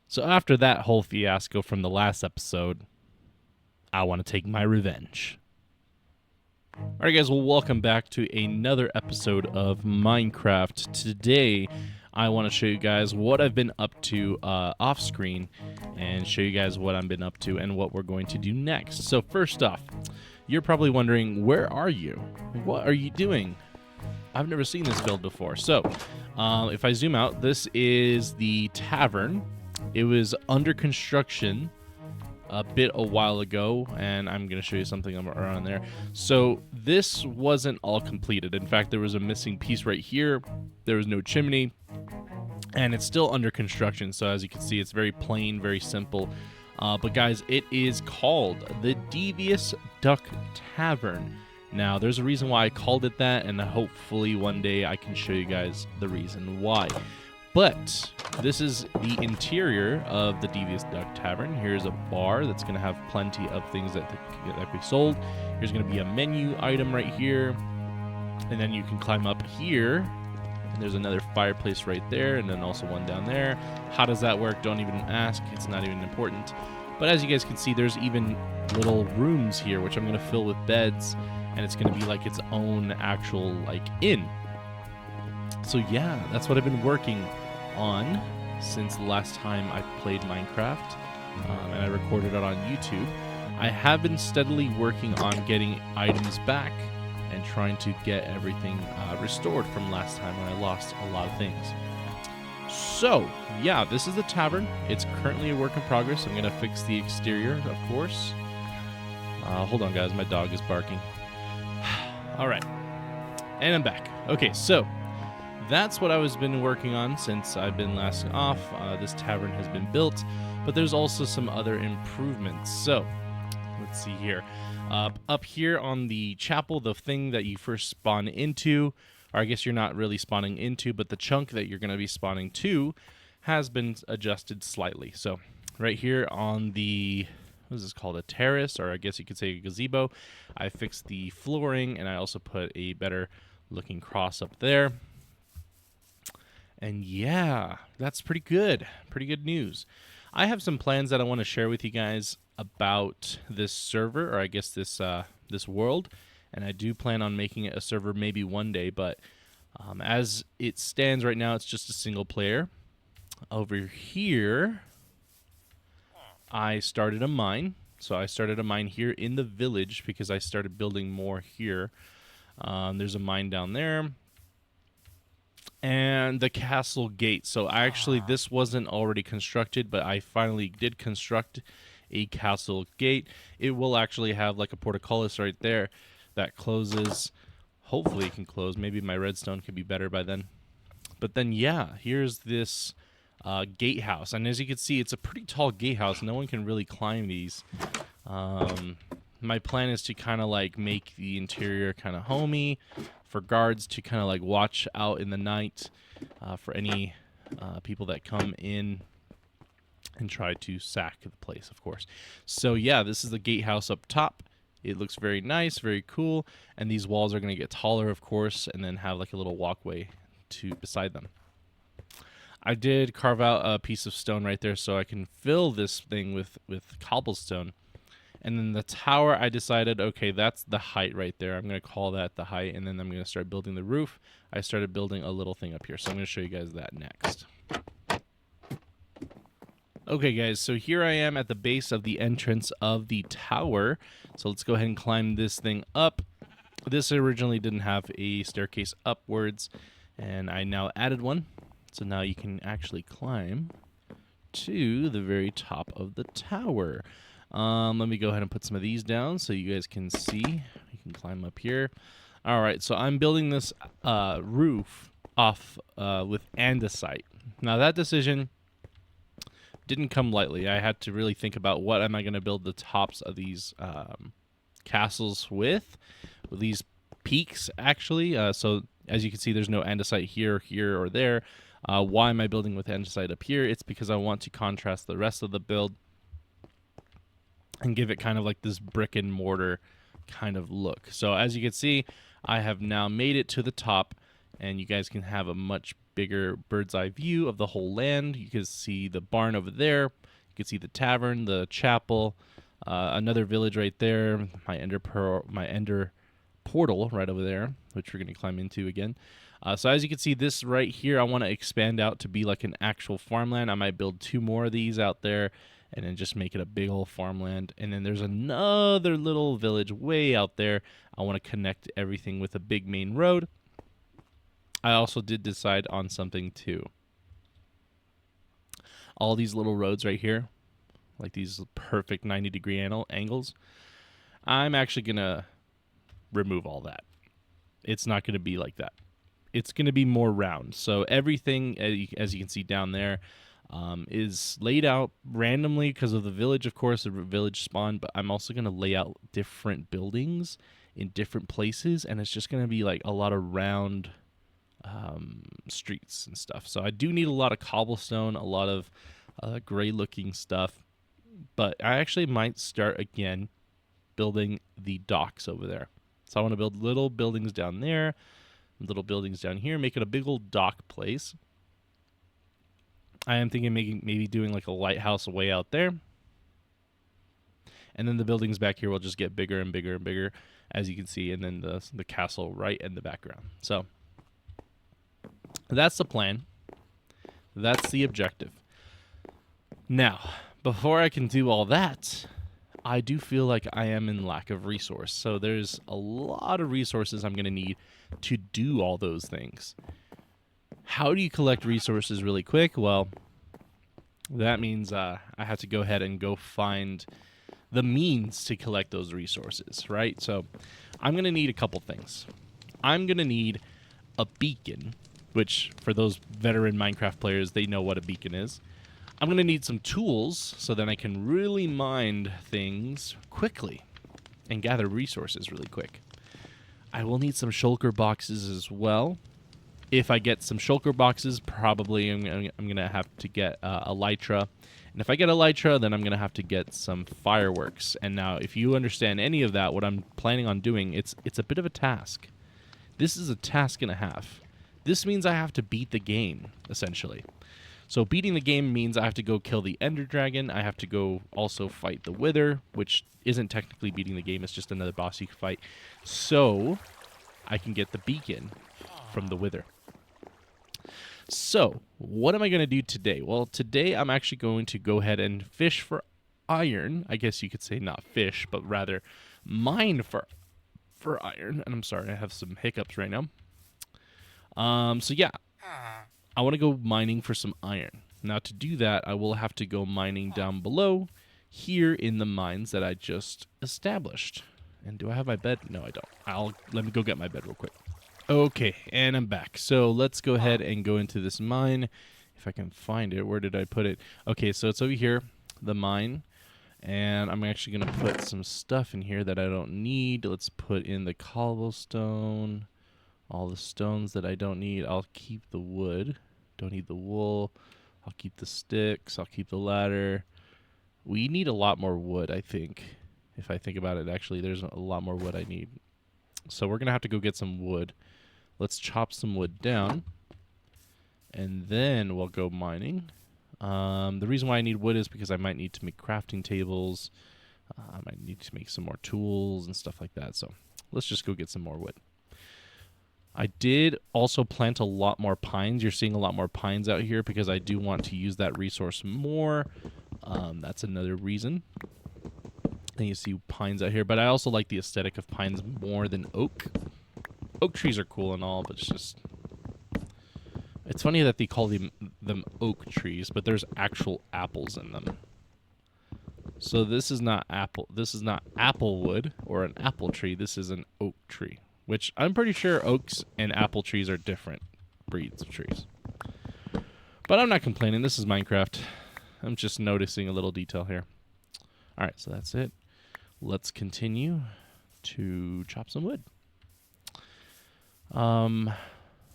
So after that whole fiasco from the last episode, I want to take my revenge. Alright guys, well welcome back to another episode of Minecraft. Today, I want to show you guys what I've been up to off screen and show you guys what I've been up to and what we're going to do next. So first off, you're probably wondering, where are you? What are you doing? I've never seen this build before. So, if I zoom out, this is the tavern. It was under construction a while ago, and I'm going to show you something around there. So this wasn't all completed. In fact, there was a missing piece right here. There was no chimney, and it's still under construction. So as you can see, it's very plain, very simple. But guys, it is called the Devious Duck Tavern. Now, there's a reason why I called it that, and hopefully one day I can show you guys the reason why. But this is the interior of the Devious Duck Tavern. Here's a bar that's going to have plenty of things that be sold. Here's going to be a menu item right here. And then you can climb up here. And there's another fireplace right there, and then also one down there. How does that work? Don't even ask. It's not even important. But as you guys can see, there's even little rooms here, which I'm going to fill with beds. And it's going to be like its own actual like inn. So yeah, that's what I've been working on since the last time I played Minecraft, and I recorded it on YouTube. I have been steadily working on getting items back and trying to get everything restored from last time when I lost a lot of things. So yeah, this is the tavern. It's currently a work in progress. I'm gonna fix the exterior, of course. Hold on guys, my dog is barking. All right, and I'm back. Okay, so that's what I've been working on since I've been last off. This tavern has been built, but there's also some other improvements. So, let's see here. Up here on the chapel, the thing that you first spawn into, or I guess you're not really spawning into, but the chunk that you're going to be spawning to has been adjusted slightly. So, right here on the, what is this called, a terrace, or I guess you could say a gazebo, I fixed the flooring, and I also put a better looking cross up there. And yeah, that's pretty good. Pretty good news. I have some plans that I want to share with you guys about this server, or I guess this this world. And I do plan on making it a server maybe one day, but as it stands right now, it's just a single player. Over here, I started a mine. So I started a mine here in the village because I started building more here. There's a mine down there. And the castle gate. So actually this wasn't already constructed, but I finally did construct a castle gate. It will actually have like a portcullis right there that closes. Hopefully it can close. Maybe my redstone could be better by then. But then yeah, here's this gatehouse. And as you can see, it's a pretty tall gatehouse. No one can really climb these. My plan is to kind of like make the interior kind of homey for guards to kind of like watch out in the night for any people that come in and try to sack the place, of course. So yeah, this is the gatehouse up top. It looks very nice, very cool, and these walls are going to get taller, of course, and then have like a little walkway to beside them. I did carve out a piece of stone right there so I can fill this thing with cobblestone. And then the tower, I decided, okay, that's the height right there. I'm going to call that the height, and then I'm going to start building the roof. I started building a little thing up here, so I'm going to show you guys that next. Okay, guys, so here I am at the base of the entrance of the tower. So let's go ahead and climb this thing up. This originally didn't have a staircase upwards, and I now added one. So now you can actually climb to the very top of the tower. Let me go ahead and put some of these down so you guys can see. You can climb up here. All right, so I'm building this roof off with andesite. Now that decision didn't come lightly. I had to really think about what am I going to build the tops of these castles with these peaks, actually. So as you can see, there's no andesite here, here, or there. Why am I building with andesite up here? It's because I want to contrast the rest of the build and give it kind of like this brick and mortar kind of look. So as you can see, I have now made it to the top, and you guys can have a much bigger bird's eye view of the whole land. You can see the barn over there. You can see the tavern, the chapel, another village right there. My ender portal right over there, which we're going to climb into again. So as you can see, this right here, I want to expand out to be like an actual farmland. I might build 2 more of these out there and then just make it a big old farmland. And then there's another little village way out there. I want to connect everything with a big main road. I also did decide on something too. All these little roads right here, like these perfect 90-degree angles, I'm actually going to remove all that. It's not going to be like that. It's going to be more round. So everything, as you can see down there, is laid out randomly because of the village, of course, the village spawn, but I'm also going to lay out different buildings in different places, and it's just going to be like a lot of round streets and stuff. So I do need a lot of cobblestone, a lot of gray-looking stuff, but I actually might start again building the docks over there. So I want to build little buildings down there, little buildings down here, make it a big old dock place. I am thinking maybe doing like a lighthouse way out there. And then the buildings back here will just get bigger and bigger and bigger, as you can see, and then the castle right in the background. So that's the plan. That's the objective. Now, before I can do all that, I do feel like I am in lack of resource. So there's a lot of resources I'm going to need to do all those things. How do you collect resources really quick? Well, that means I have to go ahead and go find the means to collect those resources, right? So I'm going to need a couple things. I'm going to need a beacon, which for those veteran Minecraft players, they know what a beacon is. I'm going to need some tools so then I can really mine things quickly and gather resources really quick. I will need some shulker boxes as well. If I get some shulker boxes, probably I'm going to have to get elytra. And if I get elytra, then I'm going to have to get some fireworks. And now, if you understand any of that, what I'm planning on doing, it's a bit of a task. This is a task and a half. This means I have to beat the game, essentially. So beating the game means I have to go kill the Ender Dragon. I have to go also fight the Wither, which isn't technically beating the game. It's just another boss you can fight. So I can get the beacon from the Wither. So what am I going to do today? Well, today I'm actually going to go ahead and fish for iron. I guess you could say not fish, but rather mine for iron. And I'm sorry, I have some hiccups right now. So yeah. I want to go mining for some iron. Now, to do that, I will have to go mining down below here in the mines that I just established. And do I have my bed? No, I don't. Let me go get my bed real quick. Okay, and I'm back. So let's go ahead and go into this mine. If I can find it. Where did I put it? Okay, so it's over here, the mine. And I'm actually going to put some stuff in here that I don't need. Let's put in the cobblestone. All the stones that I don't need. I'll keep the wood. Don't need the wool. I'll keep the sticks. I'll keep the ladder. We need a lot more wood, I think. If I think about it, actually, there's a lot more wood I need. So we're going to have to go get some wood. Let's chop some wood down. And then we'll go mining. The reason why I need wood is because I might need to make crafting tables. I might need to make some more tools and stuff like that. So let's just go get some more wood. I did also plant a lot more pines. You're seeing a lot more pines out here because I do want to use that resource more. That's another reason. And you see pines out here. But I also like the aesthetic of pines more than oak. Oak trees are cool and all, but it's just... It's funny that they call them oak trees, but there's actual apples in them. So this is not apple. This is not apple wood or an apple tree. This is an oak tree. Which I'm pretty sure oaks and apple trees are different breeds of trees. But I'm not complaining. This is Minecraft. I'm just noticing a little detail here. All right, so that's it. Let's continue to chop some wood.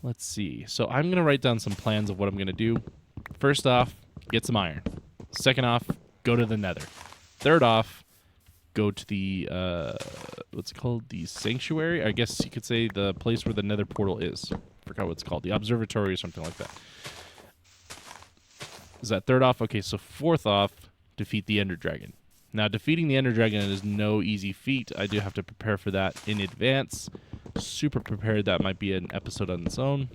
Let's see. So I'm going to write down some plans of what I'm going to do. First off, get some iron. Second off, go to the Nether. Third off, go to the, what's it called? The sanctuary? I guess you could say the place where the Nether portal is. forgot what it's called. The observatory or something like that. Is that third off? Okay, so fourth off, defeat the Ender Dragon. Now, defeating the Ender Dragon is no easy feat. I do have to prepare for that in advance. Super prepared. That might be an episode on its own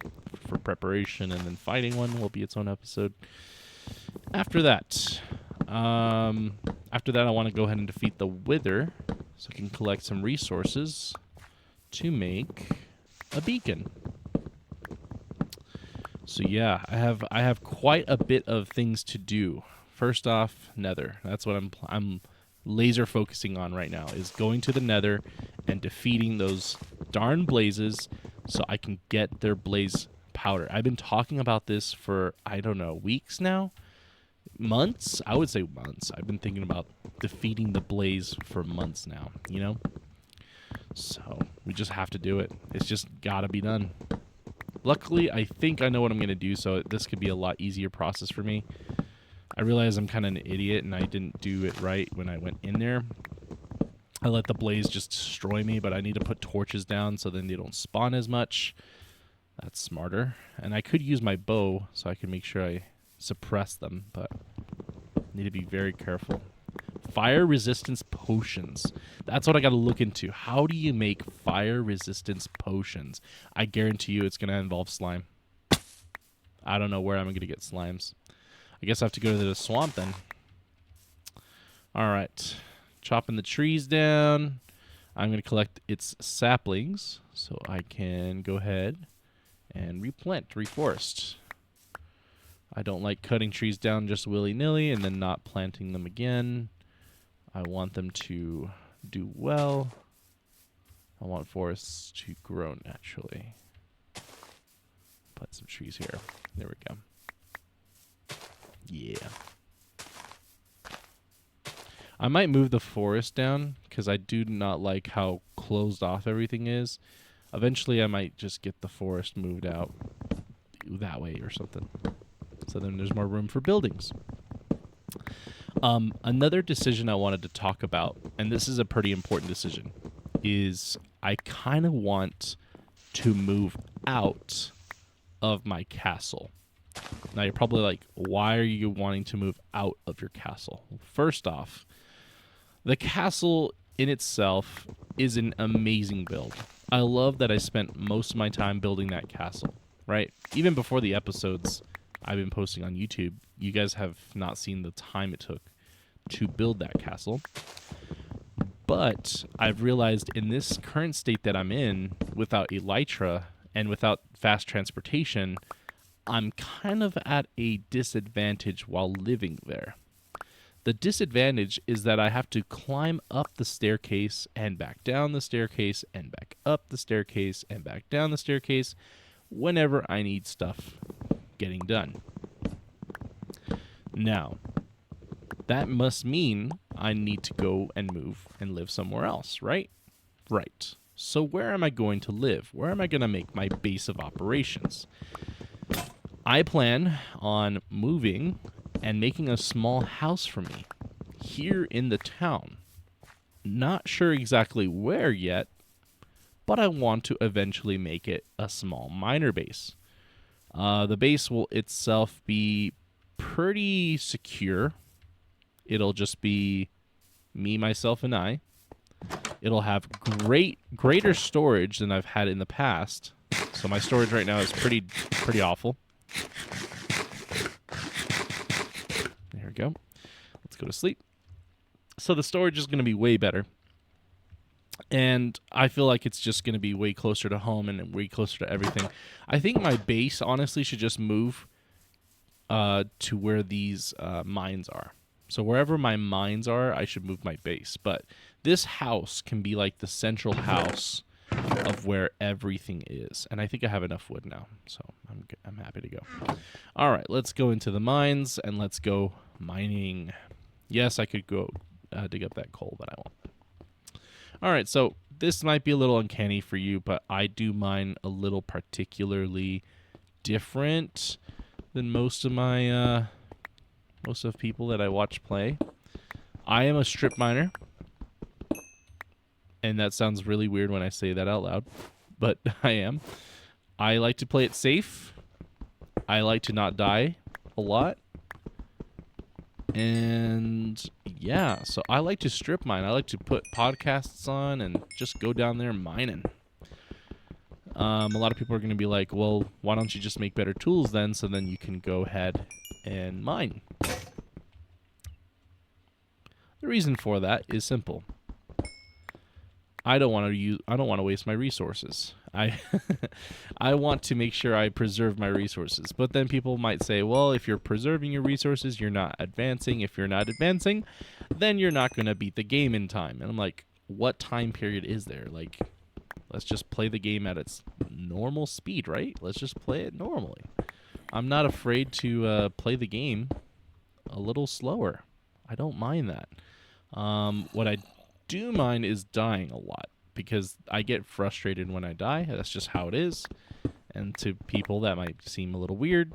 for preparation, and then fighting one will be its own episode. After that, I want to go ahead and defeat the Wither so I can collect some resources to make a beacon. So yeah, I have quite a bit of things to do. First off, Nether. That's what I'm laser focusing on right now, is going to the Nether and defeating those darn blazes so I can get their blaze powder. I've been talking about this for, I don't know, weeks now? Months? I would say months. I've been thinking about defeating the blaze for months now, you know? So, we just have to do it. It's just gotta be done. Luckily, I think I know what I'm gonna do, so this could be a lot easier process for me. I realize I'm kind of an idiot and I didn't do it right when I went in there. I let the blaze just destroy me, but I need to put torches down so then they don't spawn as much. That's smarter. And I could use my bow so I can make sure I suppress them, but I need to be very careful. Fire resistance potions. That's what I got to look into. How do you make fire resistance potions? I guarantee you it's going to involve slime. I don't know where I'm going to get slimes. I guess I have to go to the swamp then. All right. Chopping the trees down. I'm going to collect its saplings so I can go ahead and reforest. I don't like cutting trees down just willy-nilly and then not planting them again. I want them to do well. I want forests to grow naturally. Plant some trees here. There we go. Yeah. I might move the forest down because I do not like how closed off everything is. Eventually, I might just get the forest moved out that way or something. So then there's more room for buildings. Another decision I wanted to talk about, and this is a pretty important decision, is I kind of want to move out of my castle. Now, you're probably like, why are you wanting to move out of your castle? Well, first off, the castle in itself is an amazing build. I love that I spent most of my time building that castle, right? Even before the episodes I've been posting on YouTube, you guys have not seen the time it took to build that castle. But I've realized in this current state that I'm in, without elytra and without fast transportation, I'm kind of at a disadvantage while living there. The disadvantage is that I have to climb up the staircase and back down the staircase and back up the staircase and back down the staircase whenever I need stuff getting done. Now, that must mean I need to go and move and live somewhere else, right? Right. So where am I going to live? Where am I going to make my base of operations? I plan on moving and making a small house for me here in the town. Not sure exactly where yet, but I want to eventually make it a small miner base. The base will itself be pretty secure. It'll just be me, myself, and I. It'll have greater storage than I've had in the past. So my storage right now is pretty awful. There we go. Let's go to sleep. So the storage is going to be way better. And I feel like it's just going to be way closer to home and way closer to everything. I think my base, honestly, should just move to where these mines are. So wherever my mines are, I should move my base. But this house can be like the central house of where everything is. And I think I have enough wood now, so I'm happy to go. All right, let's go into the mines and let's go mining. Yes, I could go dig up that coal, but I won't. All right, so this might be a little uncanny for you, but I do mine a little particularly different than most of people that I watch play. I am a strip miner, and that sounds really weird when I say that out loud, but I am. I like to play it safe. I like to not die a lot. And yeah, so I like to strip mine. I like to put podcasts on and just go down there mining. A lot of people are going to be like, well, why don't you just make better tools then, so then you can go ahead and mine? The reason for that is simple. I don't want to waste my resources. I want to make sure I preserve my resources. But then people might say, well, if you're preserving your resources, you're not advancing. If you're not advancing, then you're not going to beat the game in time. And I'm like, what time period is there? Like, let's just play the game at its normal speed, right? Let's just play it normally. I'm not afraid to play the game a little slower. I don't mind that. What I do mind is dying a lot, because I get frustrated when I die. That's just how it is. And to people that might seem a little weird,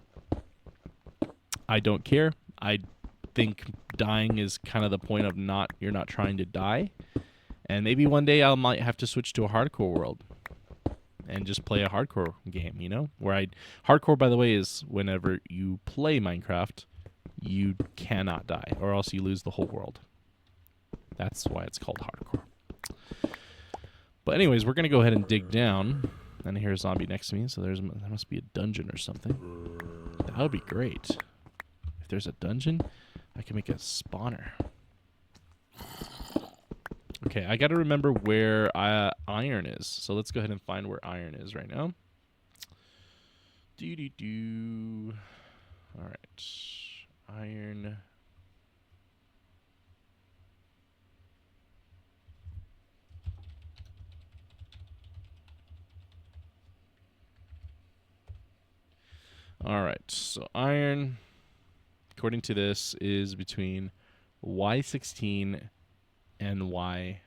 I don't care. I think dying is kind of the point of you're not trying to die. And maybe one day I might have to switch to a hardcore world and just play a hardcore game, you know? Hardcore, by the way, is whenever you play Minecraft, you cannot die, or else you lose the whole world. That's why it's called hardcore. But anyways, we're going to go ahead and dig down. And I hear a zombie next to me, so there must be a dungeon or something. That would be great. If there's a dungeon, I can make a spawner. Okay, I got to remember where iron is. So let's go ahead and find where iron is right now. All right. Iron. All right, so iron, according to this, is between Y16 and Y.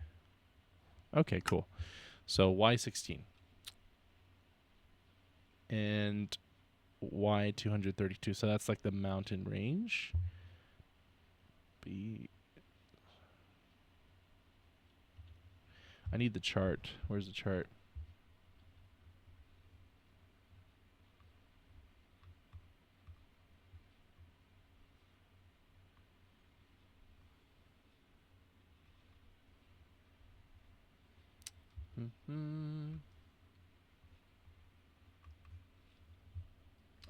Okay, cool. So Y16 and Y232. So that's like the mountain range. I need the chart. Where's the chart?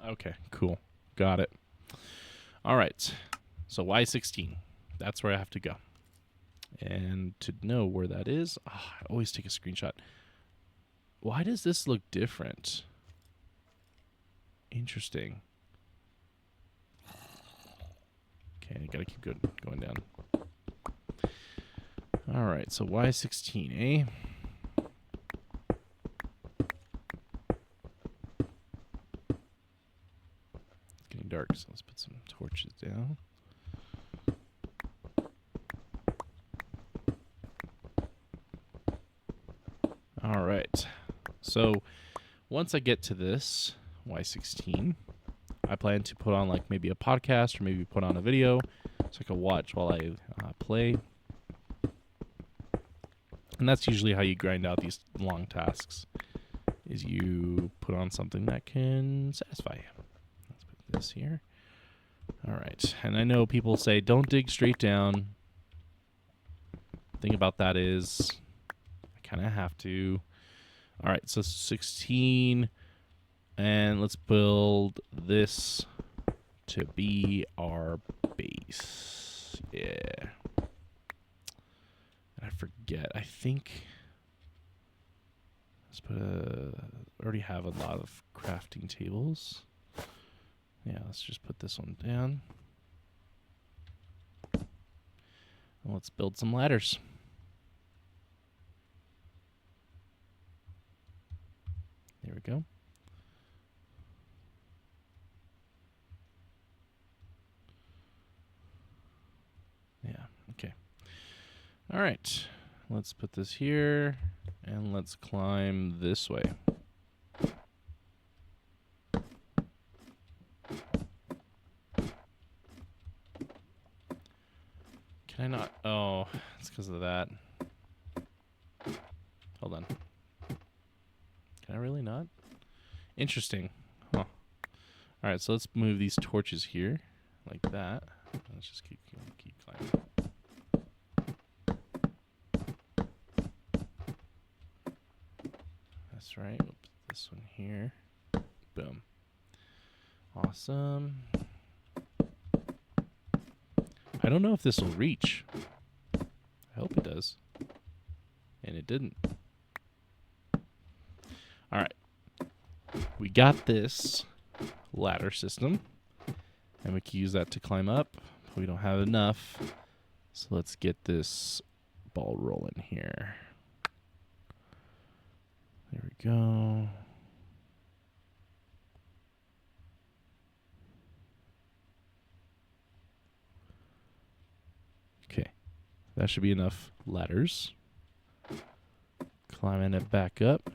Okay, cool. Got it. All right. So Y16. That's where I have to go. And to know where that is, I always take a screenshot. Why does this look different? Interesting. Okay, I gotta keep going down. All right, so Y16, eh? It's getting dark, so let's put some torches down. All right, so once I get to this Y16, I plan to put on like maybe a podcast or maybe put on a video so I can watch while I play. And that's usually how you grind out these long tasks, is you put on something that can satisfy you. Let's put this here. All right, and I know people say don't dig straight down. The thing about that is I kind of have to. All right, so 16, and let's build this to be our base. Yeah. I forget. I think let's put I already have a lot of crafting tables. Yeah, let's just put this one down. And let's build some ladders. There we go. Yeah, okay. All right, let's put this here, and let's climb this way. Can I not? Oh, it's because of that. Hold on. Can I really not? Interesting. Huh. All right, so let's move these torches here, like that. Let's just keep climbing. That's right. We'll put this one here. Boom. Awesome. I don't know if this will reach. I hope it does. And it didn't. All right. We got this ladder system. And we can use that to climb up. We don't have enough. So let's get this ball rolling here. There we go. Okay. That should be enough ladders. Climbing it back up.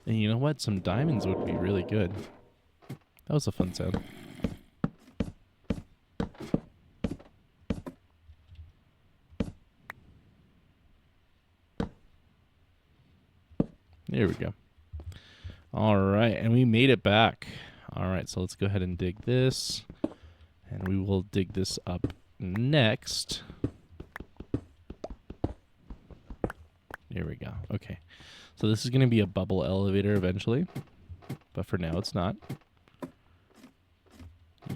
And you know what? Some diamonds would be really good. That was a fun sound. There we go. All right, and we made it back. All right, so let's go ahead and dig this. And we will dig this up next. There we go. Okay. So this is going to be a bubble elevator eventually. But for now, it's not.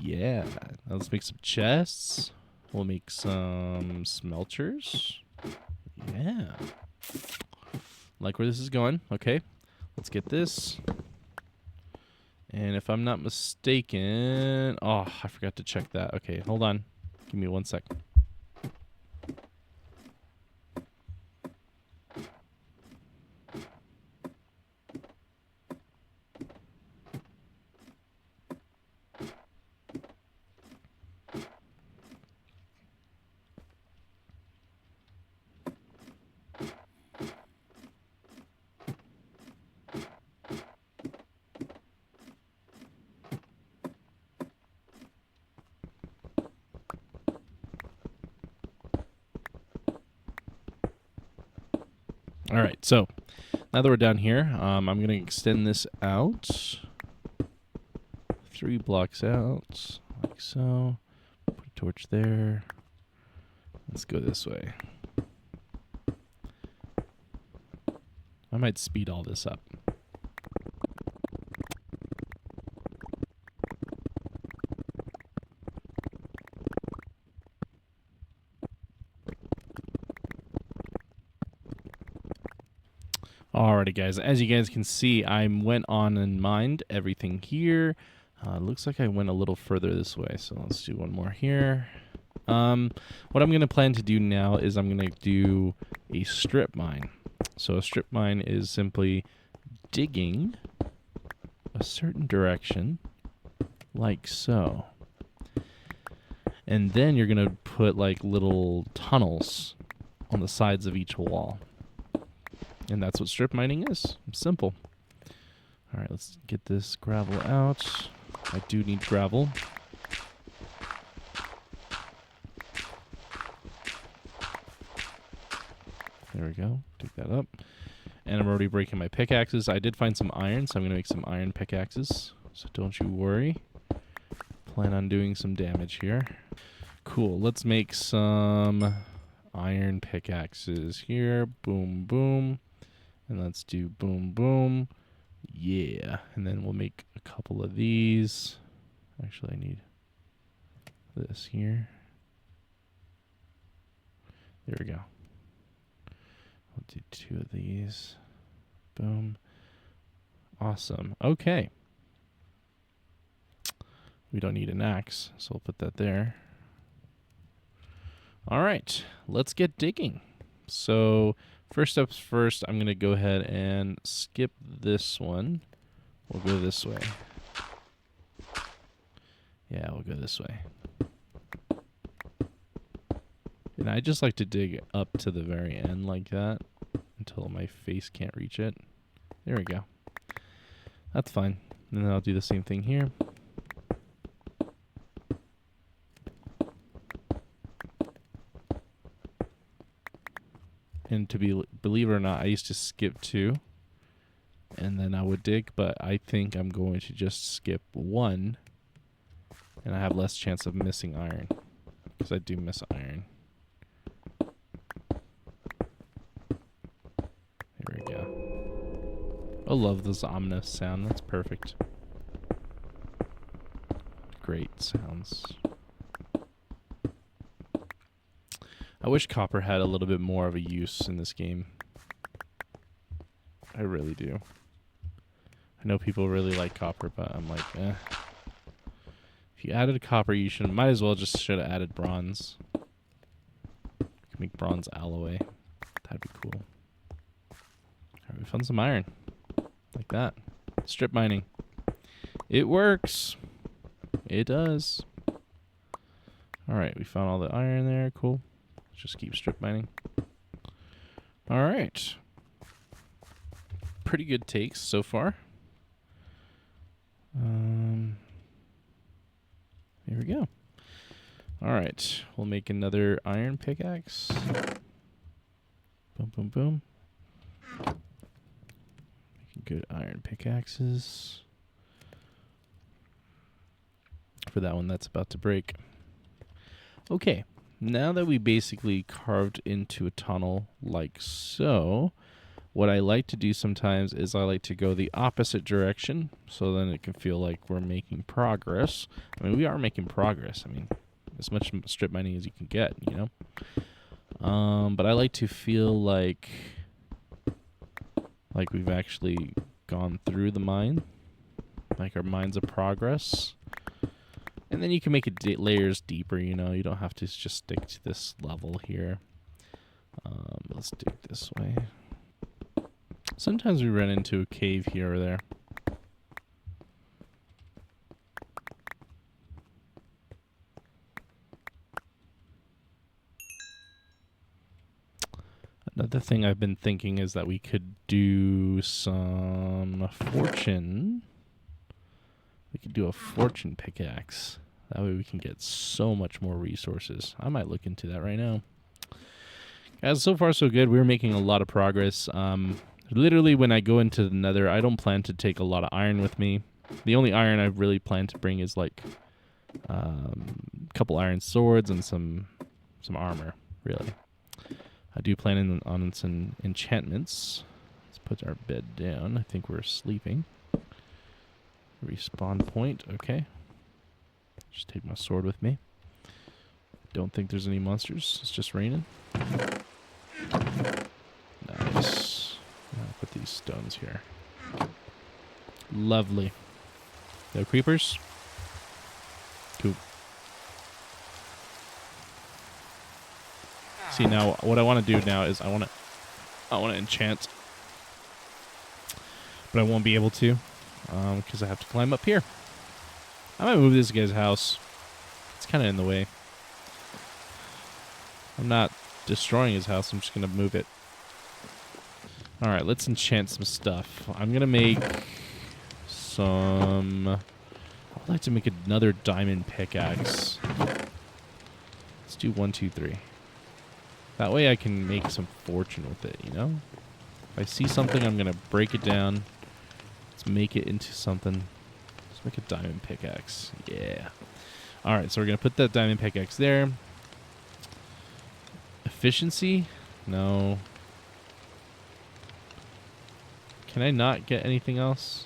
Yeah. Now let's make some chests. We'll make some smelters. Yeah. Like where this is going. Okay. Let's get this. And if I'm not mistaken... Oh, I forgot to check that. Okay, hold on. Give me 1 sec. All right, so now that we're down here, I'm going to extend this out. 3 blocks out, like so. Put a torch there. Let's go this way. I might speed all this up. Alrighty, guys. As you guys can see, I went on and mined everything here. Looks like I went a little further this way, so let's do one more here. What I'm going to plan to do now is I'm going to do a strip mine. So a strip mine is simply digging a certain direction, like so. And then you're going to put like little tunnels on the sides of each wall. And that's what strip mining is. Simple. All right, let's get this gravel out. I do need gravel. There we go. Dig that up. And I'm already breaking my pickaxes. I did find some iron, so I'm going to make some iron pickaxes. So don't you worry. Plan on doing some damage here. Cool. Let's make some iron pickaxes here. Boom, boom. And let's do boom, boom. Yeah. And then we'll make a couple of these. Actually, I need this here. There we go. We'll do 2 of these. Boom. Awesome. Okay. We don't need an axe, so we'll put that there. All right. Let's get digging. So... first steps first, I'm going to go ahead and skip this one. We'll go this way. Yeah, we'll go this way. And I just like to dig up to the very end like that until my face can't reach it. There we go. That's fine. And then I'll do the same thing here. And believe it or not, I used to skip 2, and then I would dig, but I think I'm going to just skip 1, and I have less chance of missing iron, because I do miss iron. There we go. I love this ominous sound. That's perfect. Great sounds. I wish copper had a little bit more of a use in this game. I really do. I know people really like copper, but I'm like, eh. If you added copper, you might as well should have added bronze. You can make bronze alloy. That'd be cool. Alright, we found some iron. Like that. Strip mining. It works. It does. Alright, we found all the iron there. Cool. Let's just keep strip mining. Alright. Pretty good takes so far. Here we go. Alright. We'll make another iron pickaxe. Boom, boom, boom. Making good iron pickaxes. For that one that's about to break. Okay. Now that we basically carved into a tunnel like so, what I like to do sometimes is I like to go the opposite direction, so then it can feel like we're making progress. I mean, we are making progress. I mean, as much strip mining as you can get, you know? But I like to feel like we've actually gone through the mine, like our mine's a progress. And then you can make it layers deeper, you know. You don't have to just stick to this level here. Let's dig this way. Sometimes we run into a cave here or there. Another thing I've been thinking is that we could do some fortune. We could do a fortune pickaxe. That way we can get so much more resources. I might look into that right now. Guys, so far so good. We're making a lot of progress. Literally, when I go into the Nether, I don't plan to take a lot of iron with me. The only iron I really plan to bring is like a couple iron swords and some armor, really. I do plan on some enchantments. Let's put our bed down. I think we're sleeping. Respawn point, okay. Just take my sword with me. Don't think there's any monsters. It's just raining. Nice. I'll put these stones here. Lovely. No creepers? Cool. See, now what I want to do now is I want to enchant, but I won't be able to because I have to climb up here. I might move this guy's house. It's kind of in the way. I'm not destroying his house. I'm just going to move it. All right, let's enchant some stuff. I'm going to make some... I'd like to make another diamond pickaxe. Let's do 1, 2, 3. That way I can make some fortune with it, you know? If I see something, I'm going to break it down. Let's make it into something. Let's make a diamond pickaxe. Yeah. All right, so we're going to put that diamond pickaxe there. Efficiency? No. Can I not get anything else?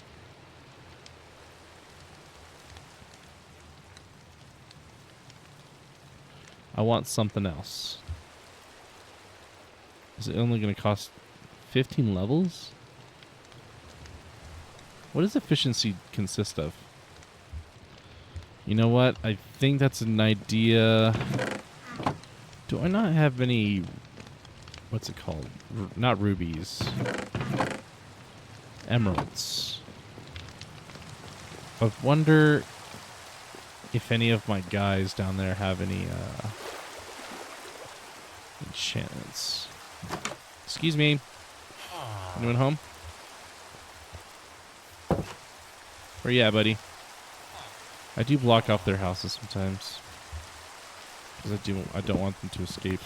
I want something else. Is it only going to cost 15 levels? What does efficiency consist of? You know what? I think that's an idea. Do I not have any... What's it called? Not rubies. Emeralds. I wonder if any of my guys down there have any enchantments. Excuse me. Anyone home? Where you at, buddy? I do block off their houses sometimes. Because I don't want them to escape.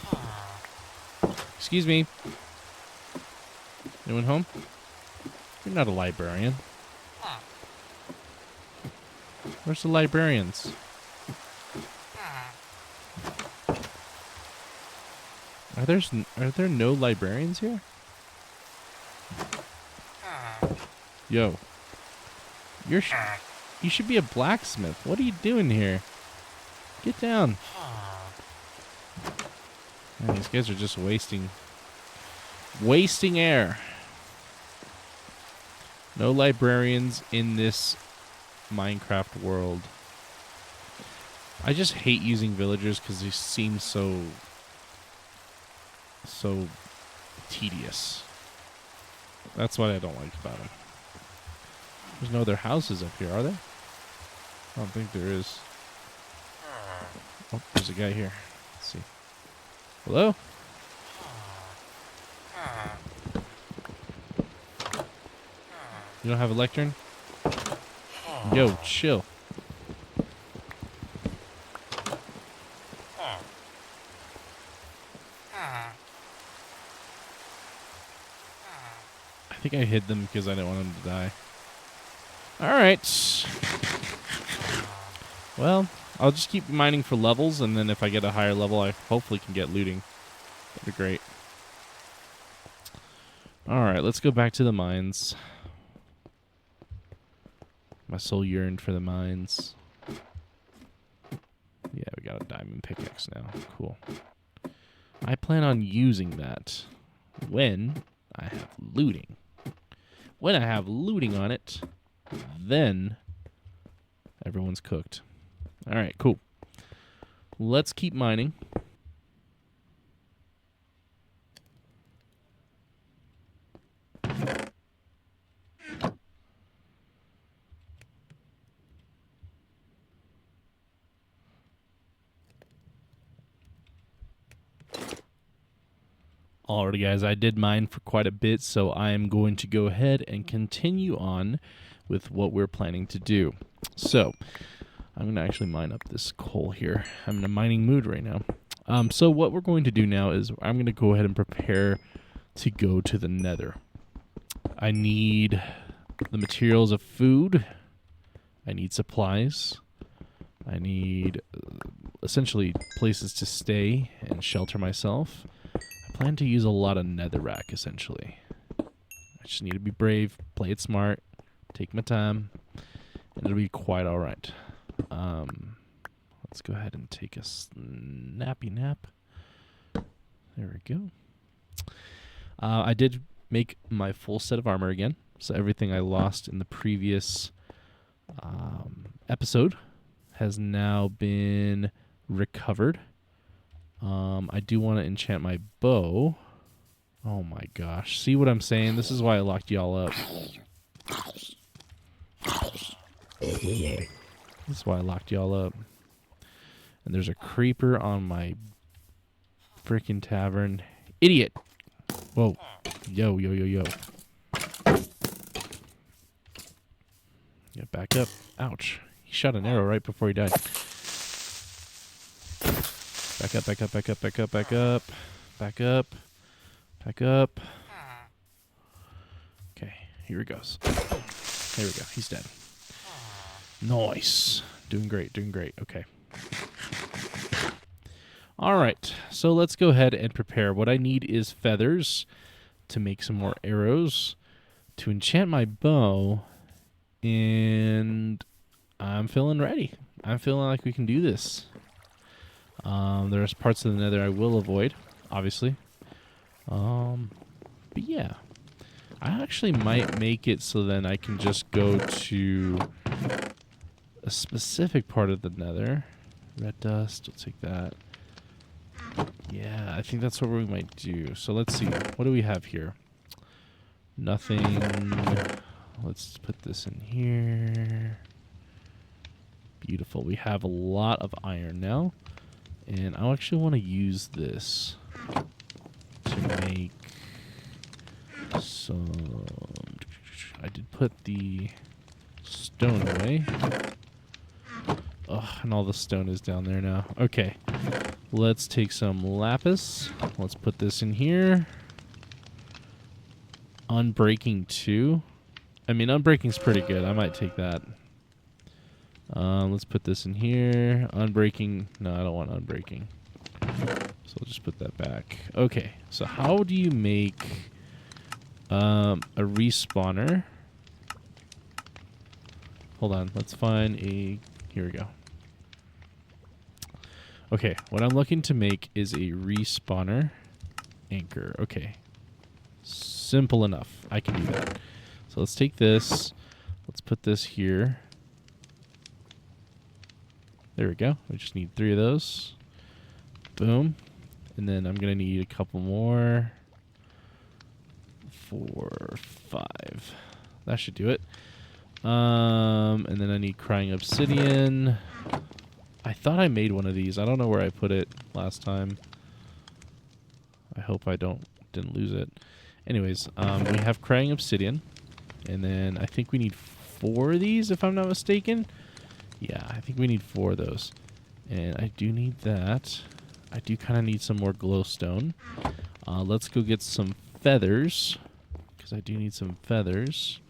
Excuse me. Anyone home? You're not a librarian. Where's the librarians? Are there no librarians here? Yo. You should be a blacksmith. What are you doing here? Get down. Man, these guys are just wasting air. No librarians in this Minecraft world. I just hate using villagers because they seem so tedious. That's what I don't like about them. There's no other houses up here, are there? I don't think there is. Oh, there's a guy here. Let's see. Hello? You don't have a lectern? Yo, chill. I think I hid them because I didn't want them to die. Alright. Well, I'll just keep mining for levels, and then if I get a higher level, I hopefully can get looting. That'd be great. Alright, let's go back to the mines. My soul yearned for the mines. Yeah, we got a diamond pickaxe now. Cool. I plan on using that when I have looting. When I have looting on it, then everyone's cooked. All right, cool. Let's keep mining. Alrighty, guys, I did mine for quite a bit, so I am going to go ahead and continue on with what we're planning to do. So, I'm going to actually mine up this coal here. I'm in a mining mood right now. So what we're going to do now is I'm going to go ahead and prepare to go to the Nether. I need the materials of food. I need supplies. I need essentially places to stay and shelter myself. I plan to use a lot of netherrack, essentially. I just need to be brave, play it smart, take my time, and it'll be quite all right. Let's go ahead and take a snappy nap. There we go. I did make my full set of armor again, so everything I lost in the previous episode has now been recovered. I do want to enchant my bow. Oh my gosh. See what I'm saying? This is why I locked y'all up. This is why I locked y'all up. And there's a creeper on my freaking tavern. Idiot! Whoa. Yo, yo, yo, yo. Yeah, back up. Ouch. He shot an arrow right before he died. Back up, back up, back up, back up, back up. Back up. Back up. Okay, here he goes. There we go. He's dead. Nice. Doing great, doing great. Okay. All right, so let's go ahead and prepare. What I need is feathers to make some more arrows, to enchant my bow, and I'm feeling ready. I'm feeling like we can do this. There's parts of the Nether I will avoid, obviously. But yeah, I actually might make it so then I can just go to a specific part of the Nether. Red dust, we'll take that. Yeah, I think that's what we might do. So let's see. What do we have here? Nothing. Let's put this in here. Beautiful. We have a lot of iron now. And I actually want to use this to make some... I did put the stone away. Ugh, and all the stone is down there now. Okay. Let's take some lapis. Let's put this in here. Unbreaking 2? I mean, Unbreaking's pretty good. I might take that. Let's put this in here. Unbreaking. No, I don't want Unbreaking. So we'll just put that back. Okay, so how do you make a respawner? Hold on, let's find a... Here we go. Okay, what I'm looking to make is a respawner anchor. Okay. Simple enough. I can do that. So let's take this. Let's put this here. There we go. We just need 3 of those. Boom. And then I'm going to need a couple more. 4, 5. That should do it. And then I need crying obsidian. I thought I made one of these. I don't know where I put it last time. I hope I didn't lose it. Anyways, we have crying obsidian. And then I think we need 4 of these, if I'm not mistaken. Yeah, I think we need 4 of those. And I do need that. I do kind of need some more glowstone. Let's go get some feathers, because I do need some feathers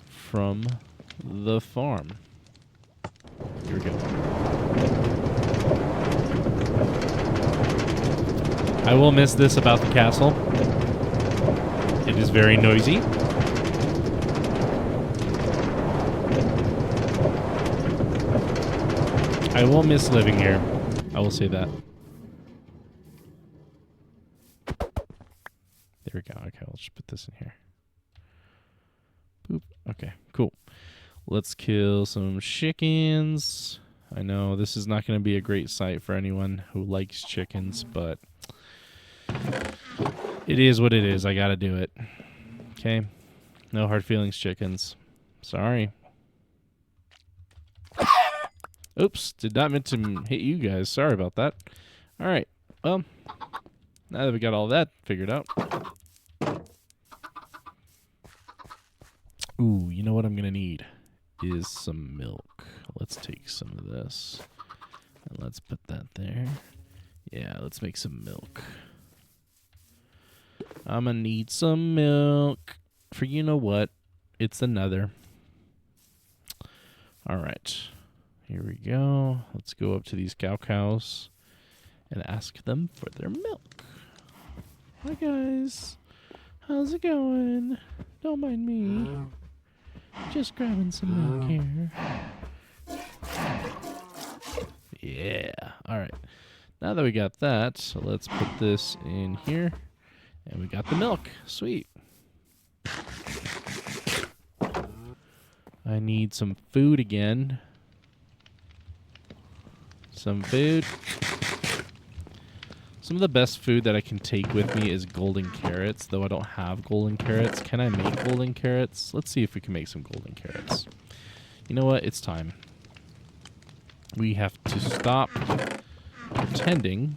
from the farm. Here we go. I will miss this about the castle. It is very noisy. I will miss living here. I will say that. There we go. Okay, let's just put this in here. Boop. Okay, cool. Let's kill some chickens. I know this is not going to be a great sight for anyone who likes chickens, but it is what it is. I got to do it. Okay. No hard feelings, chickens. Sorry. Oops. Did not meant to hit you guys. Sorry about that. All right. Well, now that we got all that figured out. Ooh, you know what I'm going to need is some milk. Let's take some of this and let's put that there. Yeah, let's make some milk. I'm going to need some milk for you know what? It's the Nether. All right. Here we go. Let's go up to these cows and ask them for their milk. Hi, guys. How's it going? Don't mind me. Just grabbing some milk here. Yeah. All right. Now that we got that, so let's put this in here. And we got the milk. Sweet. I need some food again. Some food. Some of the best food that I can take with me is golden carrots, though I don't have golden carrots. Can I make golden carrots? Let's see if we can make some golden carrots. You know what? It's time. We have to stop pretending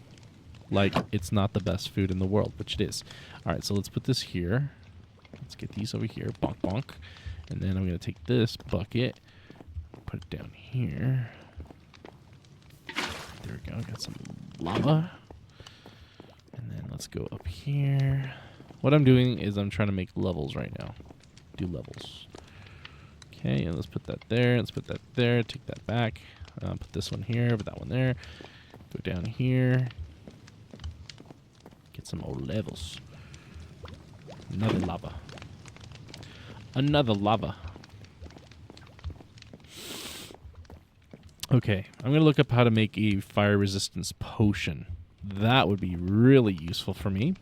like it's not the best food in the world, which it is. All right, so let's put this here. Let's get these over here. Bonk, bonk. And then I'm going to take this bucket, put it down here. There we go. Got some lava. And then let's go up here. What I'm doing is I'm trying to make levels right now. Do levels. Okay, and let's put that there. Let's put that there. Take that back. Put this one here, put that one there. Go down here. Get some more levels. Another lava. Another lava. Okay, I'm going to look up how to make a fire resistance potion. That would be really useful for me.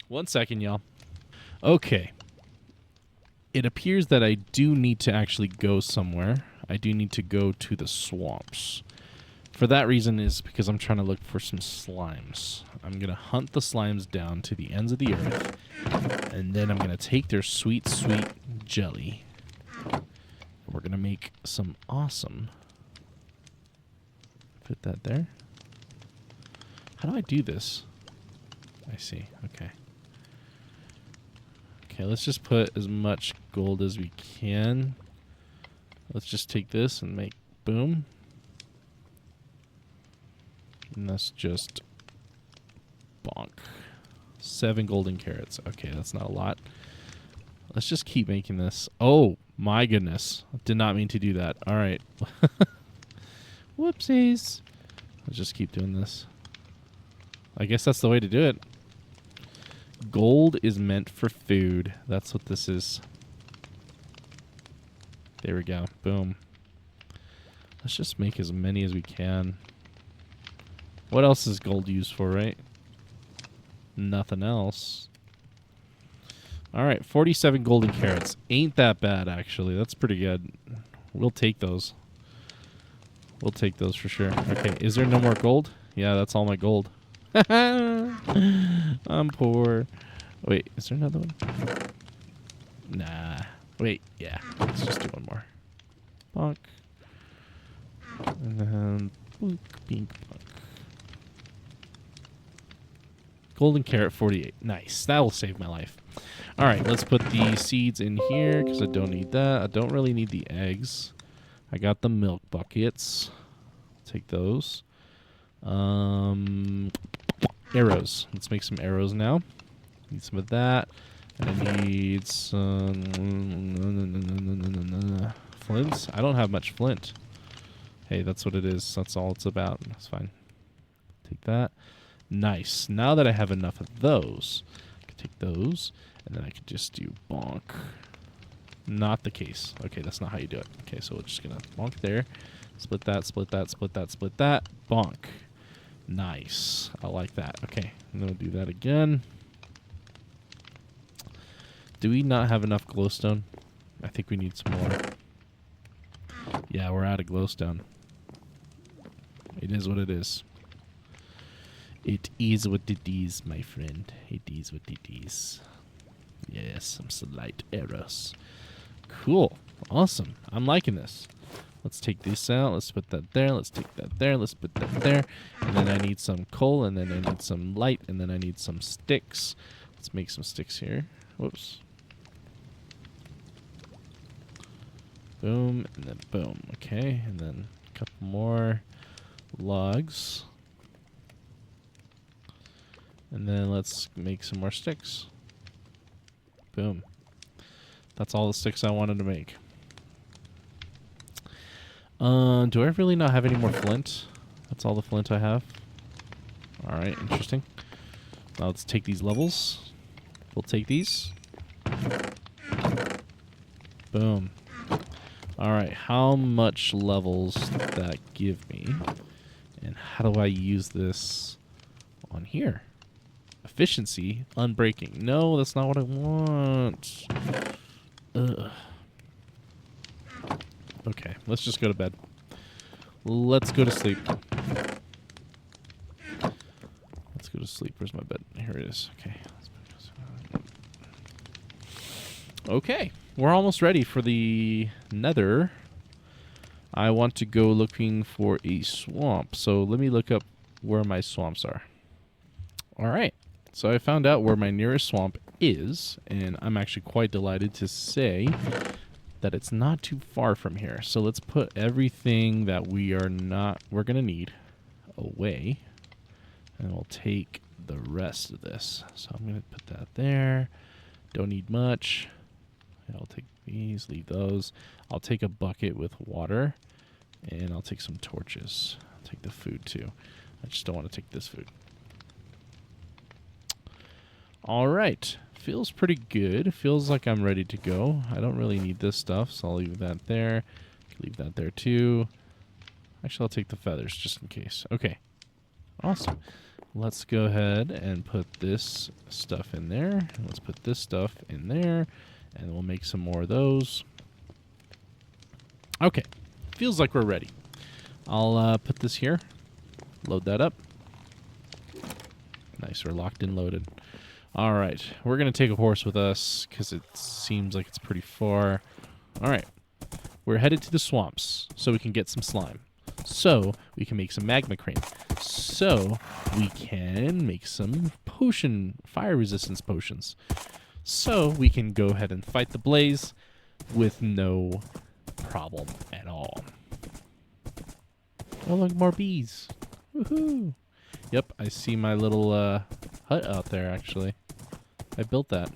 1 second, y'all. Okay. It appears that I do need to actually go somewhere. I do need to go to the swamps. For that reason is because I'm trying to look for some slimes. I'm going to hunt the slimes down to the ends of the earth. And then I'm going to take their sweet, sweet jelly. We're going to make some awesome. Put that there. How do I do this? I see. Okay. Okay, let's just put as much gold as we can. Let's just take this and make boom. And that's just bonk. 7 golden carrots. Okay, that's not a lot. Let's just keep making this. Oh, my goodness. Did not mean to do that. All right. Whoopsies. Let's just keep doing this. I guess that's the way to do it. Gold is meant for food. That's what this is. There we go. Boom. Let's just make as many as we can. What else is gold used for, right? Nothing else. All right, 47 golden carrots. Ain't that bad, actually. That's pretty good. We'll take those. We'll take those for sure. Okay, is there no more gold? Yeah, that's all my gold. I'm poor. Wait, is there another one? Nah. Wait, yeah. Let's just do one more. Bonk. And then boink, bink, bonk. Golden carrot 48. Nice. That will save my life. All right, let's put the seeds in here because I don't need that. I don't really need the eggs. I got the milk buckets. Take those. Arrows. Let's make some arrows now. Need some of that. And I need some flints. I don't have much flint. Hey, that's what it is. That's all it's about. That's fine. Take that. Nice. Now that I have enough of those, I can take those, and then I can just do bonk. Not the case. Okay, that's not how you do it. Okay, so we're just going to bonk there. Split that, split that, split that, split that. Bonk. Nice. I like that. Okay, and then we'll do that again. Do we not have enough glowstone? I think we need some more. Yeah, we're out of glowstone. It is what it is. It is what it is, my friend. It is what it is. Yes, some slight arrows. Cool. Awesome. I'm liking this. Let's take this out. Let's put that there. Let's take that there. Let's put that there. And then I need some coal, and then I need some light, and then I need some sticks. Let's make some sticks here. Whoops. Boom, and then boom. Okay, and then a couple more logs. And then let's make some more sticks. Boom. That's all the sticks I wanted to make. Do I really not have any more flint? That's all the flint I have. Alright, interesting. Now let's take these levels. We'll take these. Boom. Alright, how much levels did that give me? And how do I use this on here? Efficiency, unbreaking. No, that's not what I want. Ugh. Okay, let's just go to bed. Let's go to sleep. Let's go to sleep. Where's my bed? Here it is. Okay. Okay, we're almost ready for the Nether. I want to go looking for a swamp. So let me look up where my swamps are. All right. So I found out where my nearest swamp is, and I'm actually quite delighted to say that it's not too far from here. So let's put everything that we're gonna need away, and we'll take the rest of this. So I'm gonna put that there. Don't need much. I'll take these, leave those. I'll take a bucket with water, and I'll take some torches. I'll take the food too. I just don't want to take this food. All right, feels pretty good. Feels like I'm ready to go. I don't really need this stuff, so I'll leave that there. Leave that there too. Actually, I'll take the feathers just in case. Okay, awesome. Let's go ahead and put this stuff in there. Let's put this stuff in there, and we'll make some more of those. Okay, feels like we're ready. I'll put this here. Load that up. Nice, we're locked and loaded. All right, we're going to take a horse with us because it seems like it's pretty far. All right, we're headed to the swamps so we can get some slime. So we can make some magma cream. So we can make some fire resistance potions. So we can go ahead and fight the blaze with no problem at all. Oh, look, more bees. Woohoo. Yep, I see my little hut out there, actually. I built that.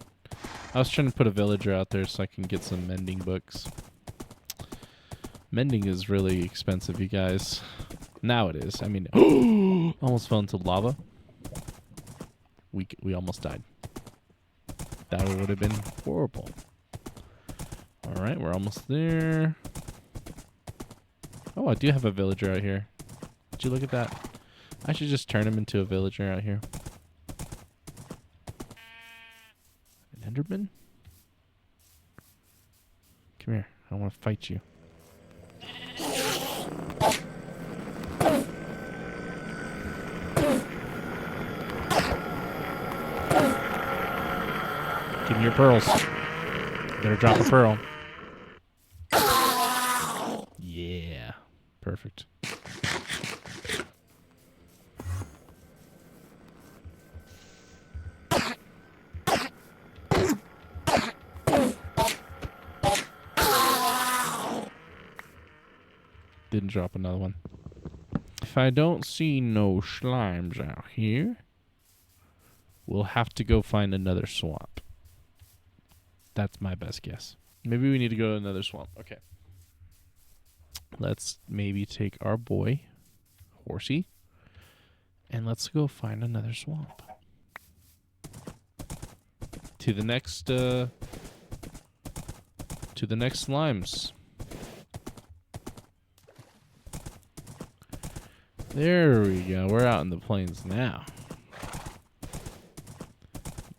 I was trying to put a villager out there so I can get some mending books. Mending is really expensive, you guys. Now it is. I mean, almost fell into lava. We almost died. That would have been horrible. All right, we're almost there. Oh, I do have a villager out here. Did you look at that? I should just turn him into a villager out here. An Enderman? Come here. I want to fight you. Give me your pearls. Better drop a pearl. Yeah. Perfect. Didn't drop another one. If I don't see no slimes out here, we'll have to go find another swamp. That's my best guess. Maybe we need to go to another swamp. Okay. Let's maybe take our boy, Horsey, and let's go find another swamp. To the next slimes. There we go. We're out in the plains now.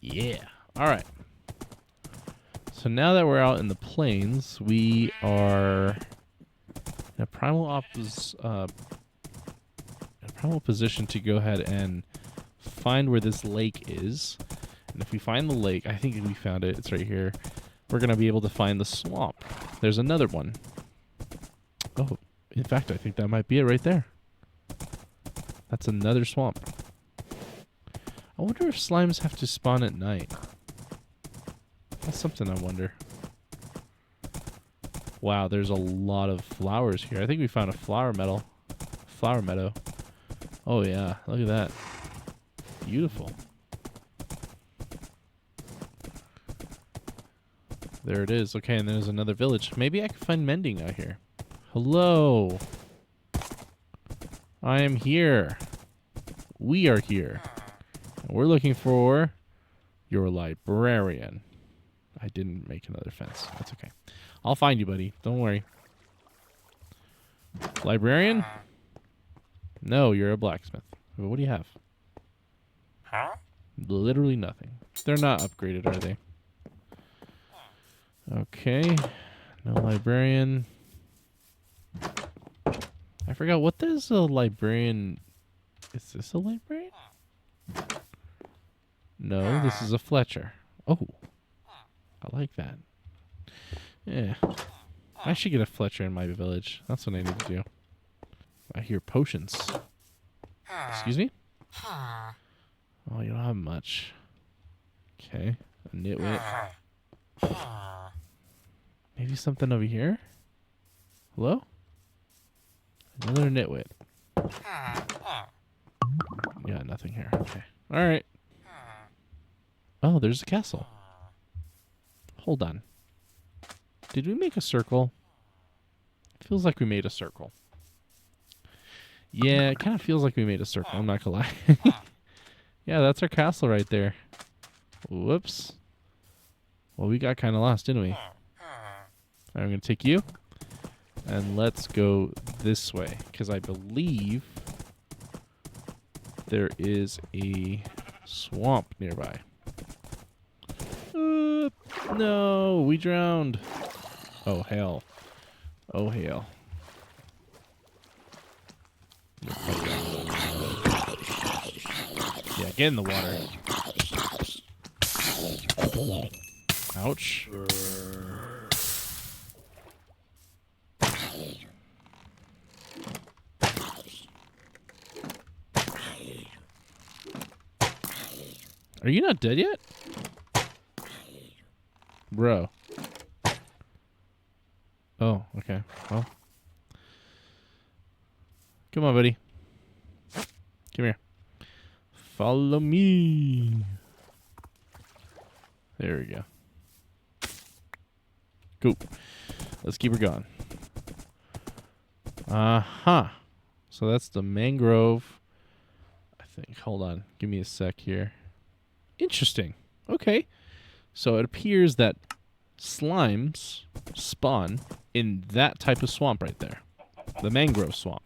Yeah. All right. So now that we're out in the plains, we are in a primal position to go ahead and find where this lake is. And if we find the lake, I think we found it. It's right here. We're going to be able to find the swamp. There's another one. Oh, in fact, I think that might be it right there. That's another swamp. I wonder if slimes have to spawn at night. That's something I wonder. Wow, there's a lot of flowers here. I think we found a flower meadow. Oh yeah, look at that. Beautiful. There it is. Okay, and there's another village. Maybe I can find mending out here. Hello. I am here. We are here. And we're looking for your librarian. I didn't make another fence. That's okay. I'll find you, buddy. Don't worry. Librarian? No, you're a blacksmith. What do you have? Huh? Literally nothing. They're not upgraded, are they? Okay. No librarian. I forgot, what does a librarian... Is this a librarian? No, this is a Fletcher. Oh. I like that. Yeah. I should get a Fletcher in my village. That's what I need to do. I hear potions. Excuse me? Oh, you don't have much. Okay. A nitwit. Maybe something over here? Hello? Another nitwit. Yeah, nothing here. Okay. Alright. Oh, there's a castle. Hold on. Did we make a circle? Feels like we made a circle. Yeah, it kind of feels like we made a circle. I'm not gonna lie. Yeah, that's our castle right there. Whoops. Well, we got kind of lost, didn't we? I'm going to take you. And let's go this way. Because I believe there is a swamp nearby. No, we drowned. Oh, hell. Oh, hell. Yeah, get in the water. Ouch. Are you not dead yet? Bro. Oh, okay. Well. Come on, buddy. Come here. Follow me. There we go. Cool. Let's keep her going. Uh-huh. So that's the mangrove. I think. Hold on. Give me a sec here. Interesting. Okay. So it appears that slimes spawn in that type of swamp right there. The mangrove swamp.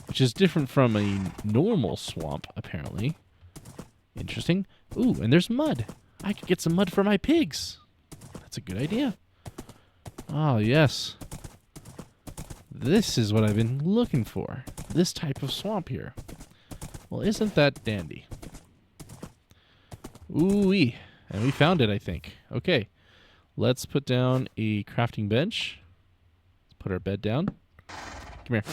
Which is different from a normal swamp, apparently. Interesting. Ooh, and there's mud. I could get some mud for my pigs. That's a good idea. Oh, yes. This is what I've been looking for. This type of swamp here. Well, isn't that dandy? Ooh-wee. And we found it, I think. Okay. Let's put down a crafting bench. Let's put our bed down. Come here.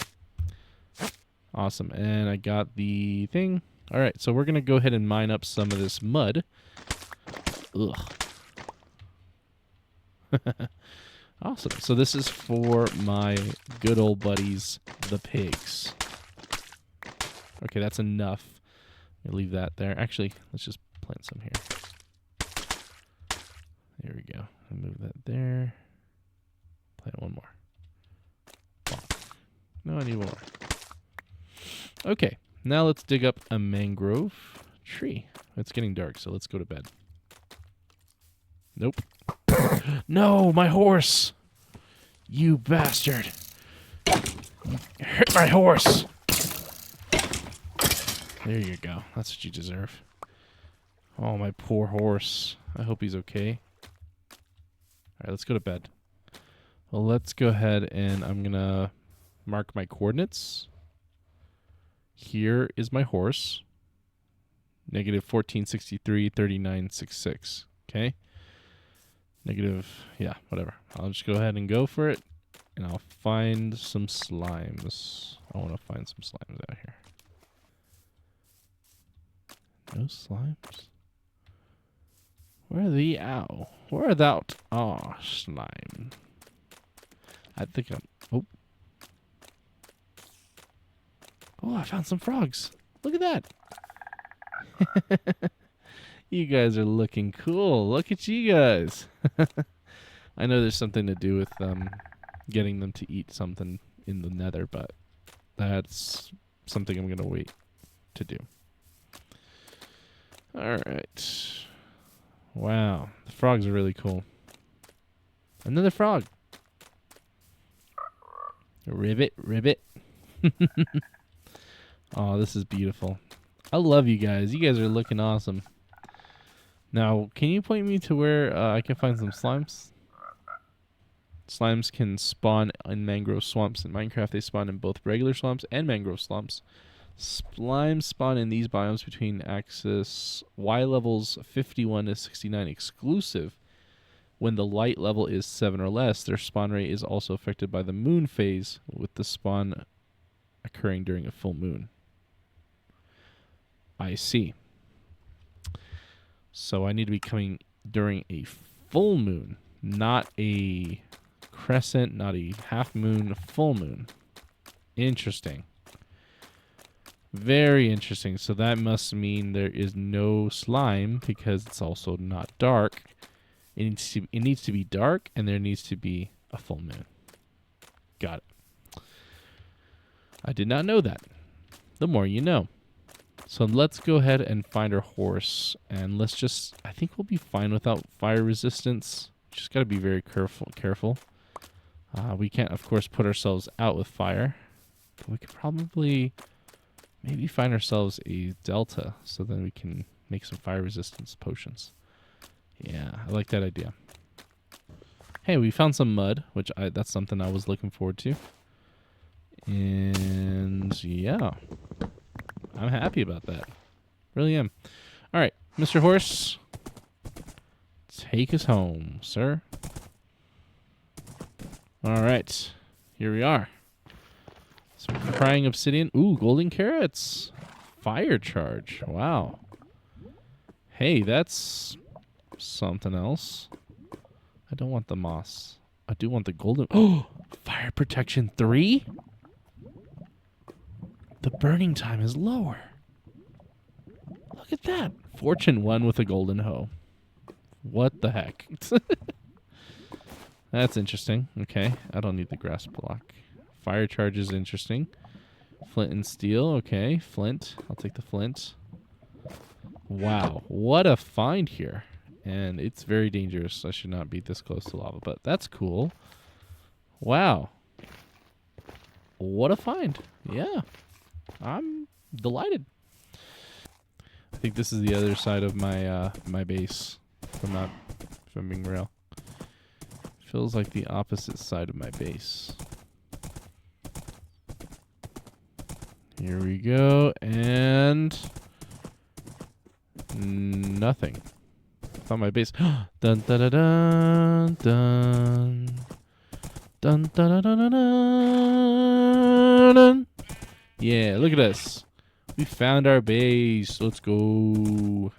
Awesome. And I got the thing. All right, so we're going to go ahead and mine up some of this mud. Ugh. Awesome. So this is for my good old buddies, the pigs. Okay, that's enough. I'm gonna leave that there. Actually, let's just plant some here. There we go. I'll move that there. Plant one more. Bonk. No, I need one more. Okay, now let's dig up a mangrove tree. It's getting dark, so let's go to bed. Nope. No, my horse! You bastard! You hit my horse! There you go. That's what you deserve. Oh, my poor horse. I hope he's okay. Alright, let's go to bed. Well, let's go ahead and I'm gonna mark my coordinates. Here is my horse. Negative 1463, 3966. Okay? Negative, yeah, whatever. I'll just go ahead and go for it, and I'll find some slimes. I want to find some slimes out here. No slimes? Where are the ow? Where are thou? Oh, slime. I think I'm. Oh. Oh, I found some frogs. Look at that. You guys are looking cool. Look at you guys. I know there's something to do with getting them to eat something in the Nether, but that's something I'm going to wait to do. All right. Wow. The frogs are really cool. Another frog. Ribbit, ribbit. Oh, this is beautiful. I love you guys. You guys are looking awesome. Now, can you point me to where I can find some slimes? Slimes can spawn in mangrove swamps in Minecraft. They spawn in both regular swamps and mangrove swamps. Slimes spawn in these biomes between axis Y levels 51 to 69 exclusive. When the light level is 7 or less, their spawn rate is also affected by the moon phase, with the spawn occurring during a full moon. I see. So I need to be coming during a full moon, not a crescent, not a half moon, a full moon. Interesting. Very interesting. So that must mean there is no slime because it's also not dark. It needs to be dark, and there needs to be a full moon. Got it. I did not know that. The more you know. So let's go ahead and find our horse, and let's just, I think we'll be fine without fire resistance. Just got to be very careful. We can't, of course, put ourselves out with fire, but we could probably maybe find ourselves a delta, so then we can make some fire resistance potions. Yeah, I like that idea. Hey, we found some mud, which that's something I was looking forward to. And yeah. I'm happy about that. Really am. All right, Mr. Horse, take us home, sir. All right, here we are. Some crying obsidian. Ooh, golden carrots. Fire charge. Wow. Hey, that's something else. I don't want the moss. I do want the golden. Oh, fire protection 3? The burning time is lower. Look Look at that. Fortune 1 with a golden hoe. What the heck? That's interesting. Okay, I don't need the grass block. Fire charge is interesting. Flint and steel. Okay, flint. I'll take the flint. Wow, what a find here. And it's very dangerous. I should not be this close to lava, but that's cool. Wow. What a find. Yeah. I'm delighted. I think this is the other side of my my base. If I'm being real. Feels like the opposite side of my base. Here we go, and nothing. I thought my base. Dun dun dun dun dun dun dun dun dun dun. Yeah, look at us. We found our base. Let's go.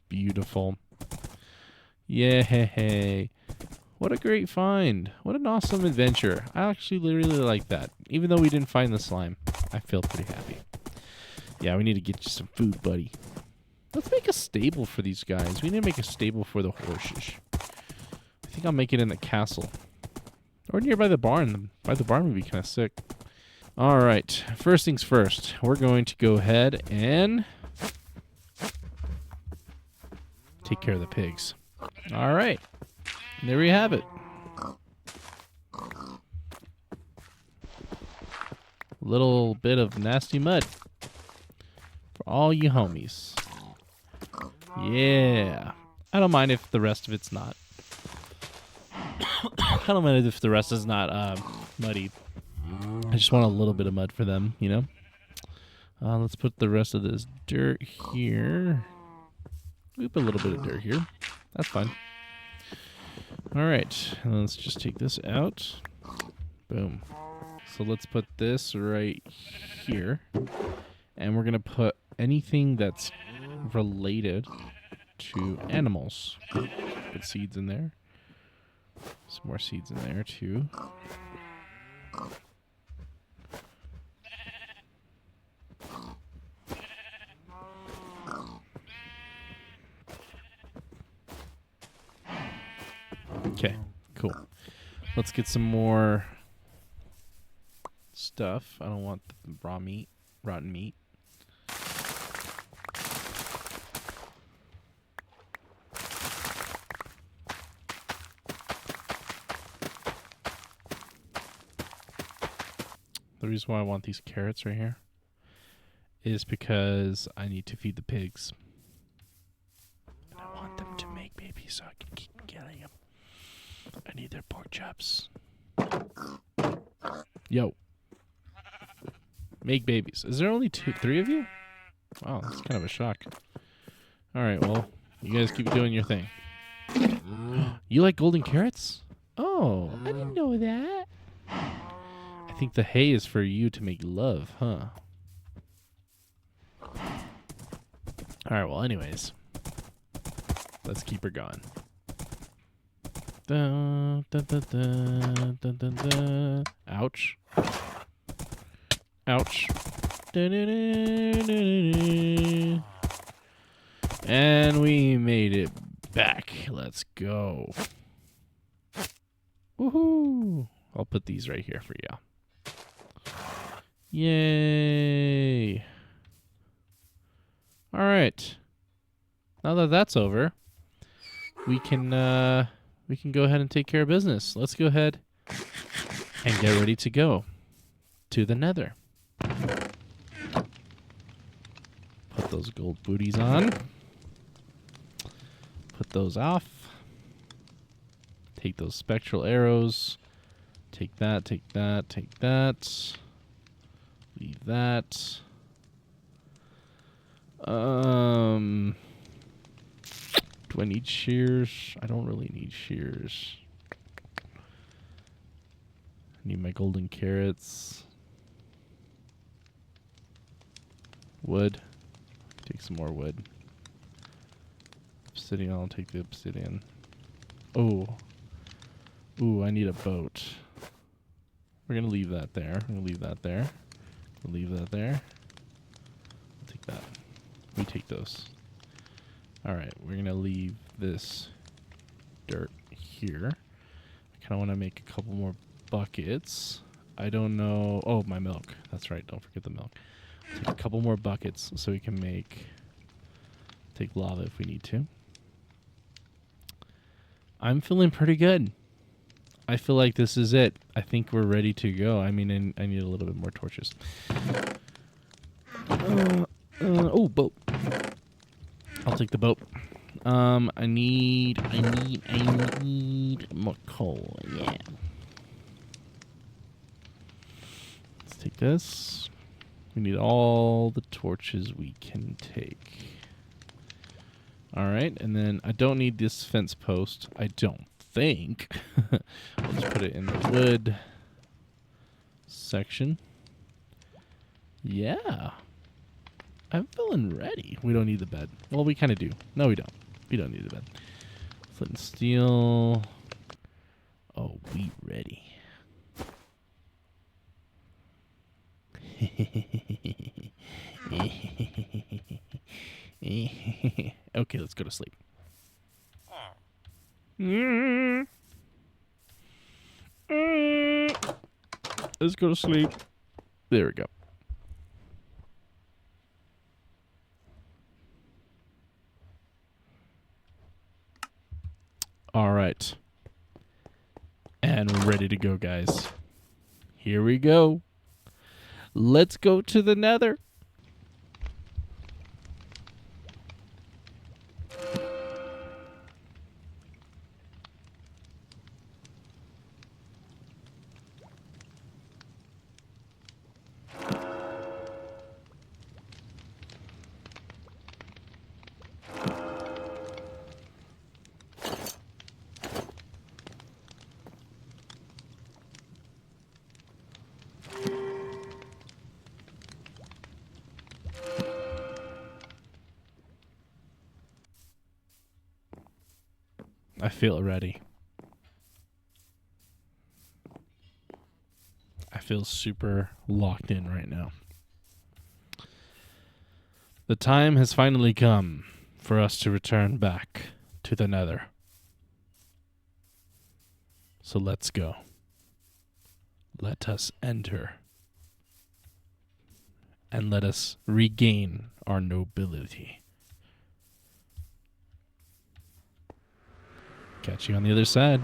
Beautiful. Yay. What a great find. What an awesome adventure. I actually really like that. Even though we didn't find the slime, I feel pretty happy. Yeah, we need to get you some food, buddy. Let's make a stable for these guys. We need to make a stable for the horses. I think I'll make it in the castle. Or nearby the barn. By the barn would be kind of sick. Alright, first things first. We're going to go ahead and take care of the pigs. Alright. There we have it. Little bit of nasty mud for all you homies. Yeah. I don't mind if the rest of it's not. I don't mind if the rest is not muddy. I just want a little bit of mud for them, you know? Let's put the rest of this dirt here. We put a little bit of dirt here. That's fine. Alright, let's just take this out. Boom. So let's put this right here. And we're going to put anything that's related to animals. Put seeds in there. Some more seeds in there too. Okay, cool. Let's get some more stuff. I don't want the raw meat, rotten meat. The reason why I want these carrots right here is because I need to feed the pigs. And I want them to make babies so I can keep killing them. I need their pork chops. Yo. Make babies. Is there only 3 of you? Wow, that's kind of a shock. Alright, well, you guys keep doing your thing. You like golden carrots? Oh, I didn't know that. I think the hay is for you to make love, huh? Alright, well, anyways. Let's keep her going. Dun, dun, dun, dun, dun, dun, dun. Ouch. Ouch. Dun, dun, dun, dun, dun. And we made it back. Let's go. Woohoo! I'll put these right here for you. Yay! All right. Now that that's over, we can go ahead and take care of business. Let's go ahead and get ready to go to the Nether. Put those gold booties on. Put those off. Take those spectral arrows. Take that, take that, take that. Leave that. Do I need shears? I don't really need shears. I need my golden carrots. Wood. Take some more wood. Obsidian, I'll take the obsidian. Oh. Ooh, I need a boat. We're gonna leave that there. I'm gonna leave that there. We'll leave that there. I'll take that. We take those. All right, we're going to leave this dirt here. I kind of want to make a couple more buckets. I don't know. Oh, my milk. That's right. Don't forget the milk. Take a couple more buckets so we can take lava if we need to. I'm feeling pretty good. I feel like this is it. I think we're ready to go. I mean, I need a little bit more torches. Oh, boat. I'll take the boat. I need more coal. Yeah. Let's take this. We need all the torches we can take. All right, and then I don't need this fence post. I don't think. I'll just put it in the wood section. Yeah. I'm feeling ready. We don't need the bed. Well, we kind of do. No, we don't. We don't need the bed. Flint and steel. Oh, we ready. Okay, let's go to sleep. Let's go to sleep. There we go. All right. And we're ready to go, guys. Here we go. Let's go to the Nether. I feel ready. I feel super locked in right now. The time has finally come for us to return back to the Nether. So let's go. Let us enter. And let us regain our nobility. Catch you on the other side.